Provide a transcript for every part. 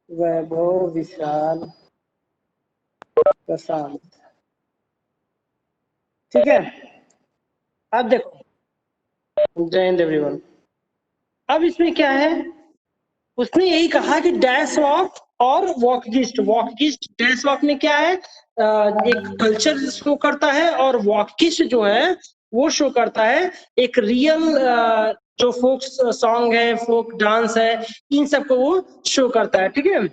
वैभव, विशाल, प्रशांत। ठीक है, अब देखो, जय हिंद एवरीवन। अब इसमें क्या है, उसने यही कहा कि डैश वॉक और वॉकगिस्ट। वॉकगिस्ट डैश वॉक में क्या है, एक कल्चर शो करता है, और वॉकगिस्ट जो है वो शो करता है एक रियल जो फोक सॉन्ग है, फोक डांस है, इन सबको वो शो करता है। ठीक है,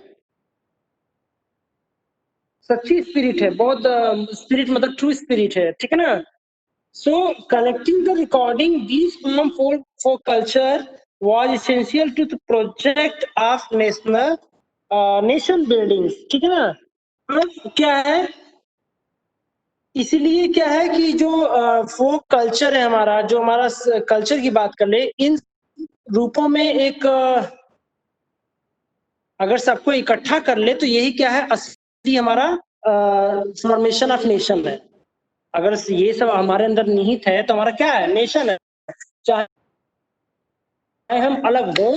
सच्ची स्पिरिट है, बहुत स्पिरिट मतलब ट्रू स्पिरिट है। ठीक है ना। So collecting the recording these from folk culture was essential to the project of national nation buildings। ठीक है ना। अब क्या है, इसीलिए क्या है कि जो फोक कल्चर है हमारा, जो हमारा कल्चर की बात कर ले, इन रूपों में एक अगर सबको इकट्ठा कर ले तो यही क्या है, असली हमारा फॉर्मेशन ऑफ नेशन है। अगर ये सब हमारे अंदर निहित है तो हमारा क्या है, नेशन है। चाहे हम अलग हो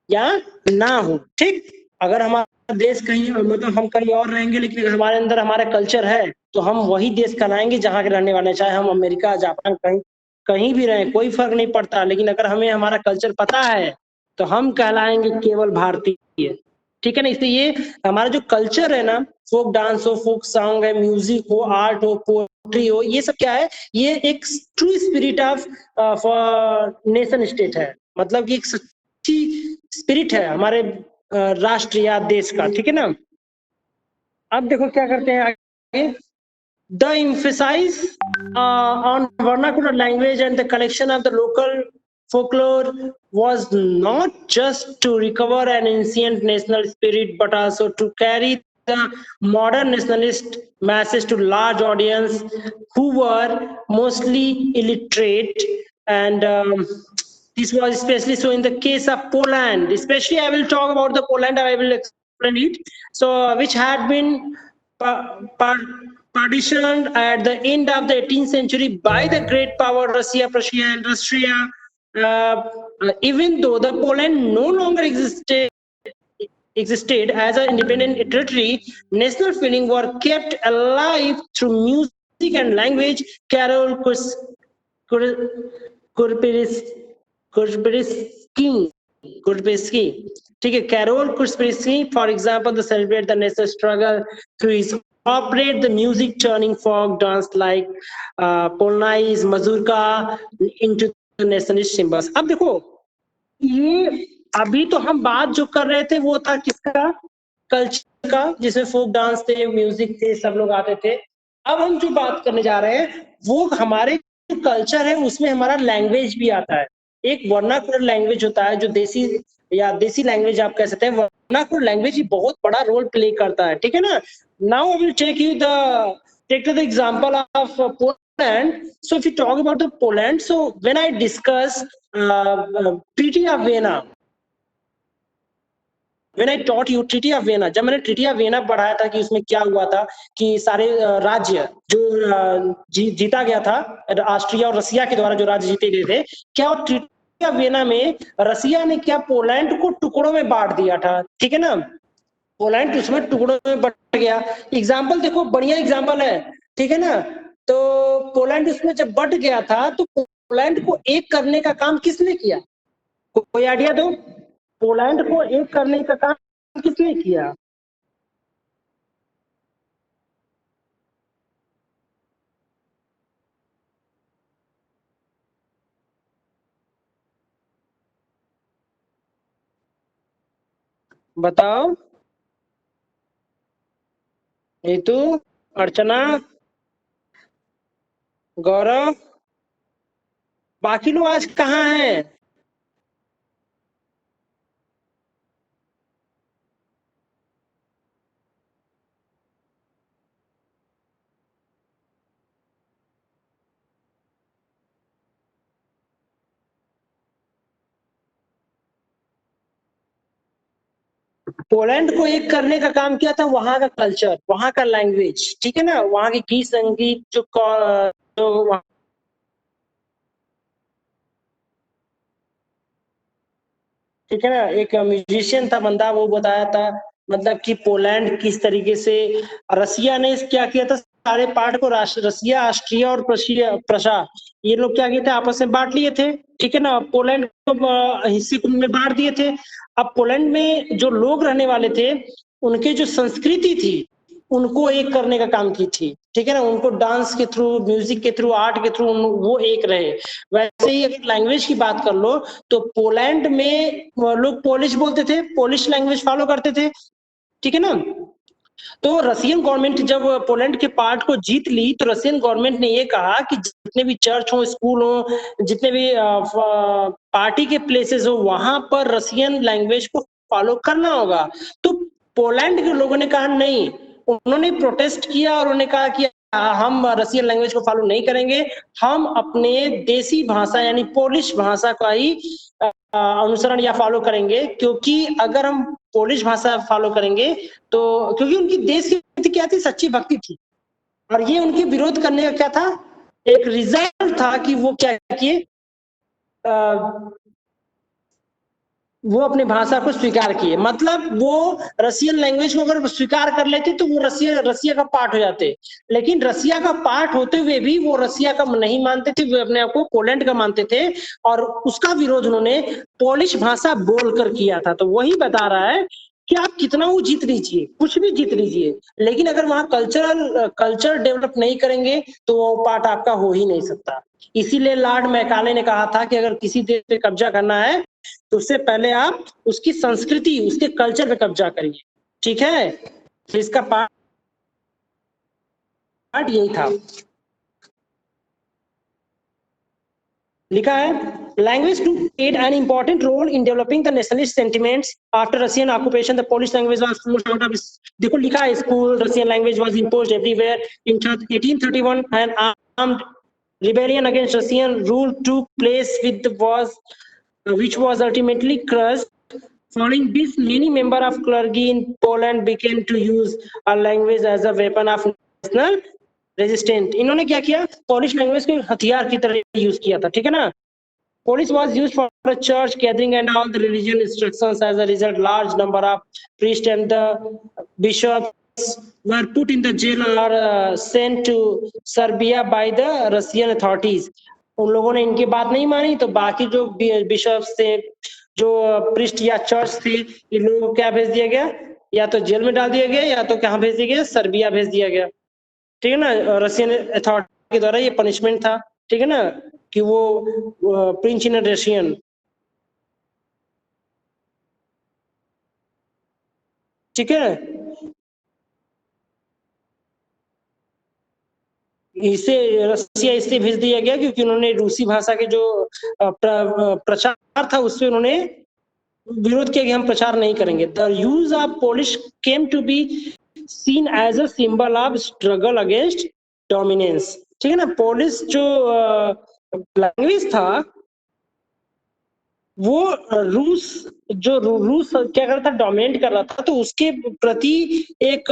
या ना हो। ठीक, अगर हमारा देश कहीं मतलब हम कहीं और रहेंगे, लेकिन अगर हमारे अंदर हमारा कल्चर है तो हम वही देश कहलाएंगे जहाँ के रहने वाले, चाहे हम अमेरिका, जापान, कहीं कहीं भी रहें, कोई फर्क नहीं पड़ता। लेकिन अगर हमें हमारा कल्चर पता है तो हम कहलाएंगे केवल भारतीय। ठीक है ना। इसलिए ये हमारा जो कल्चर है ना, फोक डांस हो, फोक सॉन्ग है, म्यूजिक हो, आर्ट हो, पोएट्री हो, ये सब क्या है, ये एक true spirit of nation state है। मतलब कि एक सच्ची स्पिरिट है हमारे राष्ट्र या देश का। ठीक है ना। अब देखो क्या करते हैं आगे, the emphasize on vernacular language and the collection of the local folklore was not just to recover an ancient national spirit but also to carry the modern nationalist message to large audience who were mostly illiterate. And this was especially so in the case of Poland. Especially I will talk about the Poland, I will explain it. So which had been partitioned at the end of the 18th century by the great power Russia, Prussia, and Austria. Even though the Poland no longer existed as an independent territory, national feeling were kept alive through music and language. Carol Kurbisky. ठीक है, Carol Kurbisky, for example, to celebrate the national struggle through his operate the music turning folk dance like Polonais, Mazurka into the nationalist symbols। अब देखो, ये अभी तो हम बात जो कर रहे थे वो था किसका, कल्चर का, जिसमें फोक डांस थे, म्यूजिक थे, सब लोग आते थे। अब हम जो बात करने जा रहे हैं वो हमारे जो कल्चर है उसमें हमारा लैंग्वेज भी आता है। एक वर्नाकुलर लैंग्वेज होता है जो देसी या देसी लैंग्वेज आप कह सकते हैं। वर्नाकुलर लैंग्वेज ही बहुत बड़ा रोल प्ले करता है। ठीक है ना। Now I will take the example of Poland. So if you talk about the Poland, so when I discuss Treaty of Vienna, when I taught you Treaty of Vienna, जब मैंने Treaty of Vienna पढ़ाया था कि उसमें क्या हुआ था कि सारे राज्य जो जीता गया था, ऑस्ट्रिया और रसिया के द्वारा जो राज्य जीते गए थे, क्या Treaty of Vienna में रसिया ने क्या पोलैंड को टुकड़ों में बांट दिया था। ठीक है ना। पोलैंड उसमें टुकड़ों में बट गया। एग्जाम्पल देखो, बढ़िया एग्जाम्पल है। ठीक है ना। तो पोलैंड उसमें जब बट गया था तो पोलैंड को एक करने का काम किसने किया, कोई आइडिया दो। पोलैंड को एक करने का काम किसने किया। बताओ। नीतू, अर्चना, गौरव, बाकी लोग आज कहाँ हैं। पोलैंड को एक करने का काम किया था वहां का कल्चर, वहां का लैंग्वेज। ठीक है ना। वहां की गीत संगीत जो ठीक है ना, एक म्यूजिशियन था बंदा, वो बताया था मतलब कि पोलैंड किस तरीके से रसिया ने क्या किया था, सारे पार्ट को रसिया, ऑस्ट्रिया और प्रशा ये लोग क्या किए थे, आपस में बांट लिए थे, ठीक है ना। पोलैंड को हिस्से में बांट दिए थे। अब पोलैंड में जो लोग रहने वाले थे, उनके जो संस्कृति थी उनको एक करने का काम की थी, ठीक है ना। उनको डांस के थ्रू, म्यूजिक के थ्रू, आर्ट के थ्रू वो एक रहे। वैसे ही अगर लैंग्वेज की बात कर लो तो पोलैंड में लोग पोलिश बोलते थे, पोलिश लैंग्वेज फॉलो करते थे, ठीक है ना। तो रसियन गवर्नमेंट जब पोलैंड के पार्ट को जीत ली तो रसियन गवर्नमेंट ने ये कहा कि जितने भी चर्च हो, स्कूल हो, जितने भी पार्टी के प्लेसेस हो, वहां पर रसियन लैंग्वेज को फॉलो करना होगा। तो पोलैंड के लोगों ने कहा नहीं, उन्होंने प्रोटेस्ट किया और उन्होंने कहा कि हम रसियन लैंग्वेज को फॉलो नहीं करेंगे, हम अपने देसी भाषा यानी पोलिश भाषा का ही अनुसरण या फॉलो करेंगे, क्योंकि अगर हम पोलिश भाषा फॉलो करेंगे तो क्योंकि उनकी देश की नीति क्या थी, सच्ची भक्ति थी, और ये उनके विरोध करने का क्या था, एक रिजल्ट था कि वो क्या किए, वो अपने भाषा को स्वीकार किए। मतलब वो रसियन लैंग्वेज को अगर स्वीकार कर लेते तो वो रसिया का पार्ट हो जाते, लेकिन रसिया का पार्ट होते हुए भी वो रसिया का नहीं मानते थे, वो अपने आप को पोलैंड का मानते थे, और उसका विरोध उन्होंने पोलिश भाषा बोलकर किया था। तो वही बता रहा है कि आप कितना वो जीत लीजिए, कुछ भी जीत लीजिए, लेकिन अगर वहां कल्चर डेवलप नहीं करेंगे तो वो पार्ट आपका हो ही नहीं सकता। इसीलिए लॉर्ड मैकाले ने कहा था कि अगर किसी देश पे कब्जा करना है तो उससे पहले आप उसकी संस्कृति, उसके कल्चर पे कब्जा करिए, ठीक है। तो इसका पार्ट यही था। लिखा है language too played an important role in developing the nationalist sentiments after Russian occupation. The Polish language was forced out of, देखो लिखा है, school Russian language was imposed everywhere. In 1831 an armed rebellion against Russian rule took place with the was which was ultimately crushed. Following this, many members of clergy in Poland began to use a language as a weapon of national resistance. इन्होंने क्या किया, Polish language को हथियार की तरह use किया था, ठीक है ना। Police was used for a church gathering and all the religion instructions. As a result, large number of priests and the bishops were put in the jail or sent to Serbia by the Russian authorities. उन लोगों ने इनकी बात नहीं मानी तो बाकी जो बिशप्स थे, जो प्रिस्ट या चर्च थे, इन लोगों को क्या भेज दिया गया, या तो जेल में डाल दिया गया या तो कहाँ भेज दिया गया, सर्बिया भेज दिया गया, ठीक है ना। रशियन अथॉरिटी के द्वारा ये पनिशमेंट था, ठीक है ना, कि वो प्रिंस इन रशियन, ठीक है। इसे रसिया इसलिए भेज दिया गया क्योंकि उन्होंने रूसी भाषा के जो प्रचार था उससे उन्होंने विरोध किया कि हम प्रचार नहीं करेंगे। The use of Polish came to be seen as a symbol of struggle against dominance, ठीक है ना। पोलिश जो लैंग्वेज था वो रूस, जो रूस क्या कर रहा था, डोमिनेट कर रहा था, तो उसके प्रति एक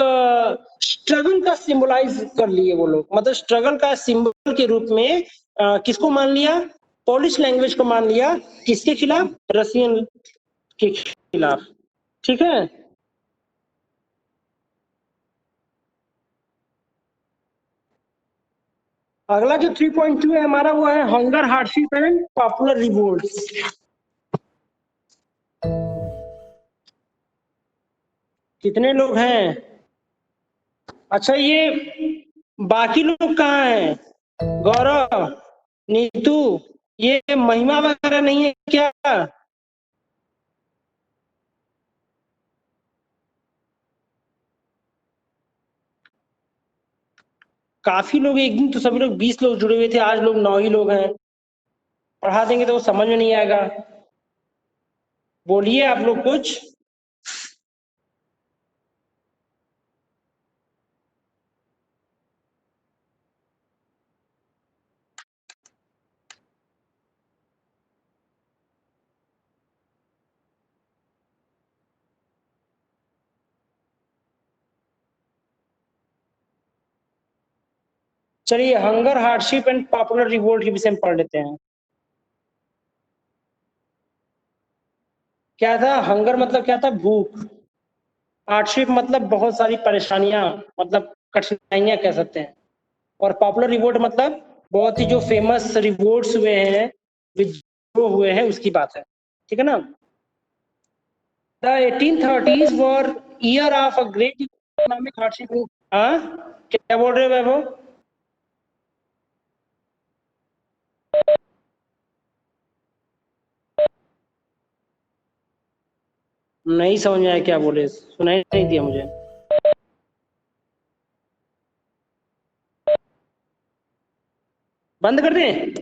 स्ट्रगल का सिंबलाइज कर लिए वो लोग, मतलब स्ट्रगल का सिंबल के रूप में किसको मान लिया, पोलिश लैंग्वेज को मान लिया, किसके खिलाफ, रसियन के खिलाफ, ठीक है। अगला जो 3.2 है हमारा वो है hunger, hardship and popular revolt. कितने लोग हैं, अच्छा ये बाकी लोग कहाँ हैं, गौरव, नीतू, ये महिमा वगैरह नहीं है क्या? काफी लोग, एक दिन तो सभी लोग 20 लोग जुड़े हुए थे, आज लोग 9 ही लोग हैं। पढ़ा देंगे तो वो समझ में नहीं आएगा। बोलिए आप लोग कुछ। चलिए hunger, hardship and popular revolt के विषय में पढ़ लेते हैं। क्या था हंगर, मतलब क्या था, भूख, हार्डशिप मतलब बहुत सारी परेशानियां, मतलब कठिनाइयां कह सकते हैं। और पॉपुलर रिवोल्ट मतलब बहुत ही जो फेमस रिवोल्ट्स हुए हैं, जो हुए हैं उसकी बात है, ठीक है ना। The 1830s were year of a great economic hardship. हाँ, क्या बोल रहे हो वैभव? नहीं समझ में आया क्या बोले, सुनाई नहीं दिया मुझे। बंद कर दें?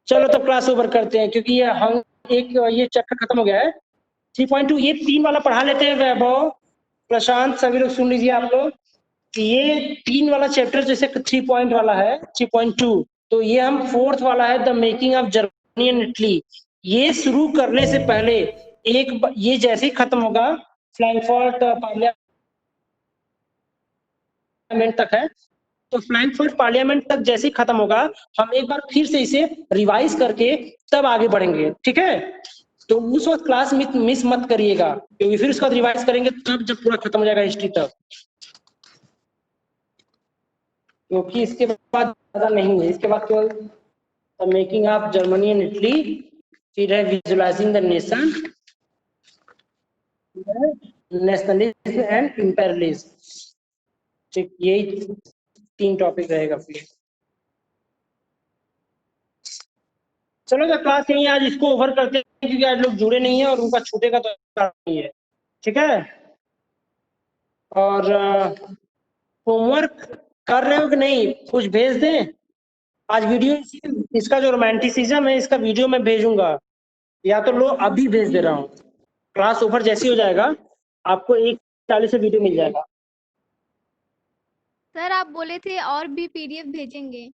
चलो तो क्लास ओवर करते हैं, क्योंकि ये हम ये चैप्टर खत्म हो गया है। 3.2 ये 3 वाला पढ़ा लेते हैं वैभव, प्रशांत, सभी लोग सुन लीजिए आप लोग कि ये 3 वाला चैप्टर जैसे 3 पॉइंट वाला है 3.2, तो ये हम 4th वाला है the making of Germany and Italy. ये शुरू करने से पहले ये जैसे ही खत्म होगा, फ्रैंकफर्ट पार्लियामेंट तक है, तो फ्रैंकफर्ट पार्लियामेंट तक जैसे ही खत्म होगा, हम एक बार फिर से इसे रिवाइज करके तब आगे बढ़ेंगे, ठीक है। तो उस वक्त क्लास मिस मत करिएगा, क्योंकि फिर उसका रिवाइज करेंगे तब जब पूरा खत्म हो जाएगा हिस्ट्री तक, क्योंकि इसके बाद ज्यादा नहीं है, इसके बाद केवल making of Germany and Italy, फिर है visualising the nation, nationalism and imperialism, ठीक, यही 3 टॉपिक रहेगा फिर। चलो तो क्लास यही आज इसको ओवर करते हैं, क्योंकि आज लोग जुड़े नहीं है और उनका छूटेगा तो नहीं है, ठीक है। और होमवर्क कर रहे हो कि नहीं, कुछ भेज दें आज वीडियो, इसका जो रोमांटिसिज्म है इसका वीडियो मैं भेजूंगा, या तो लो अभी भेज दे रहा हूँ, क्लास ओवर जैसे हो जाएगा आपको 1:40 से वीडियो मिल जाएगा। सर आप बोले थे और भी पीडीएफ भेजेंगे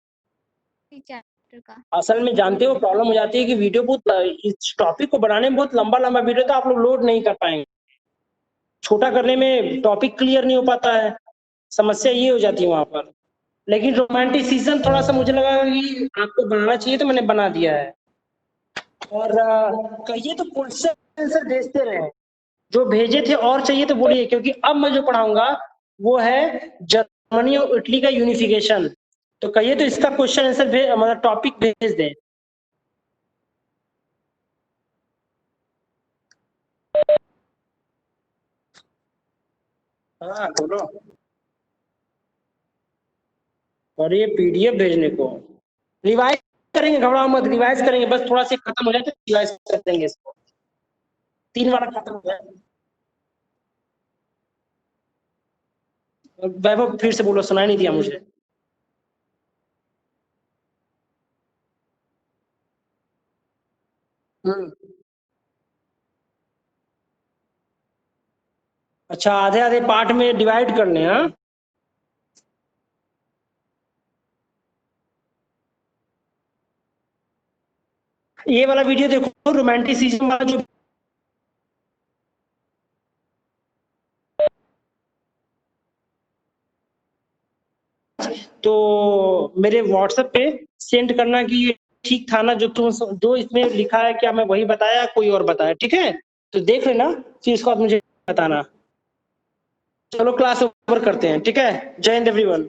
चैप्टर का। असल में जानते हो प्रॉब्लम हो जाती है कि वीडियो बहुत, इस टॉपिक को बनाने में बहुत लंबा लंबा वीडियो तो आप लोग लोड नहीं कर पाएंगे, छोटा करने में टॉपिक क्लियर नहीं हो पाता है, समस्या ये हो जाती है वहां पर। लेकिन रोमांटिसिज्म थोड़ा सा मुझे लगा कि आपको बनाना चाहिए तो मैंने बना दिया है। और कहिए तो क्वेश्चन आंसर भेजते रहे, जो भेजे थे और चाहिए तो बोलिए, क्योंकि अब मैं जो पढ़ाऊंगा वो है जर्मनी और इटली का यूनिफिकेशन, तो कहिए तो इसका क्वेश्चन आंसर मतलब टॉपिक भेज दें। हाँ बोलो। और ये पीडीएफ भेजने को रिवाइज करेंगे, घबराओ मत, रिवाइज करेंगे, बस थोड़ा सा खत्म हो जाए तो रिवाइज कर देंगे इसको, 3 वाला खत्म हो जाए। वैभव फिर से बोलो, सुनाई नहीं दिया मुझे। अच्छा, आधे आधे पार्ट में डिवाइड करने, हाँ। ये वाला वीडियो देखो, रोमांटिसिज्म वाला जो, तो मेरे व्हाट्सएप पे सेंड करना कि ये ठीक था ना, जो इसमें लिखा है, क्या मैं वही बताया कोई और बताया, ठीक है। तो देख लेना, फिर इसको आप मुझे बताना। चलो क्लास ओवर करते हैं, ठीक है। जय हिंद एवरीवन।